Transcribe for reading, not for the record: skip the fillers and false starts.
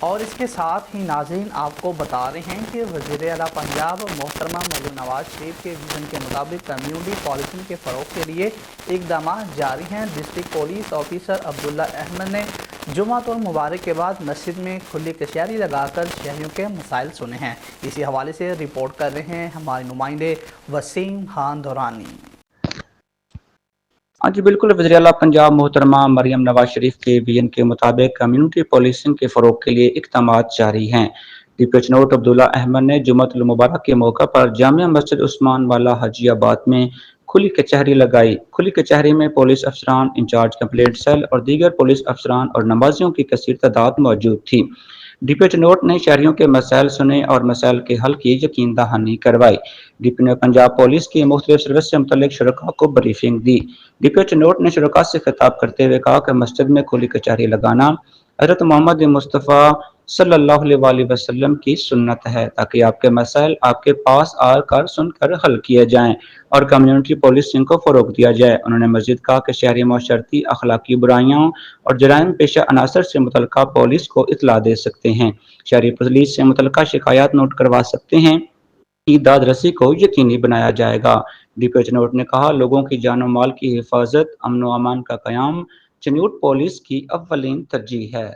اور اس کے ساتھ ہی ناظرین آپ کو بتا رہے ہیں کہ وزیر اعلیٰ پنجاب محترمہ مریم نواز شریف کے ویژن کے مطابق کمیونٹی پالیسنگ کے فروغ کے لیے اقدامات جاری ہیں۔ ڈسٹرکٹ پولیس آفیسر عبداللہ احمد نے جمعۃ المبارک کے بعد مسجد میں کھلی کچہری لگا کر شہریوں کے مسائل سنے ہیں۔ اسی حوالے سے رپورٹ کر رہے ہیں ہمارے نمائندے وسیم خان دورانی۔ جی بالکل، وزیر اعلیٰ پنجاب محترمہ مریم نواز شریف کے ویژن کے مطابق کمیونٹی پولیسنگ کے فروغ کے لیے اقدامات جاری ہیں۔ ڈپٹی نوٹ عبداللہ احمد نے جمعۃ المبارک کے موقع پر جامع مسجد عثمان والا حاجی آباد میں کھلی کچہری لگائی۔ کھلی کچہری میں پولیس افسران، انچارج کمپلینٹ سیل اور دیگر پولیس افسران اور نمازیوں کی کثیر تعداد موجود تھی۔ ڈپٹی نوٹ نے شہریوں کے مسائل سنے اور مسائل کے حل کی یقین دہانی کروائی۔ ڈپٹی نے پنجاب پولیس کی مختلف سروس سے متعلق شرکاء کو بریفنگ دی۔ ڈپٹی نوٹ نے شرکاء سے خطاب کرتے ہوئے کہا کہ مسجد میں کھلی کچہری لگانا حضرت محمد مصطفیٰ صلی اللہ علیہ وآلہ وسلم کی سنت ہے، تاکہ آپ کے مسائل آپ کے پاس آ کر سن کر حل کیے جائیں اور کمیونٹی پولیسنگ کو فروغ دیا جائے۔ انہوں نے مزید کہا کہ شہری معاشرتی اخلاقی برائیوں اور جرائم پیشہ عناصر سے متعلقہ پولیس کو اطلاع دے سکتے ہیں، شہری پولیس سے متعلقہ شکایات نوٹ کروا سکتے ہیں، کی داد رسی کو یقینی بنایا جائے گا۔ ڈپٹی نوٹ نے کہا لوگوں کی جان و مال کی حفاظت، امن و امان کا قیام چنیوٹ پولیس کی اولین ترجیح ہے۔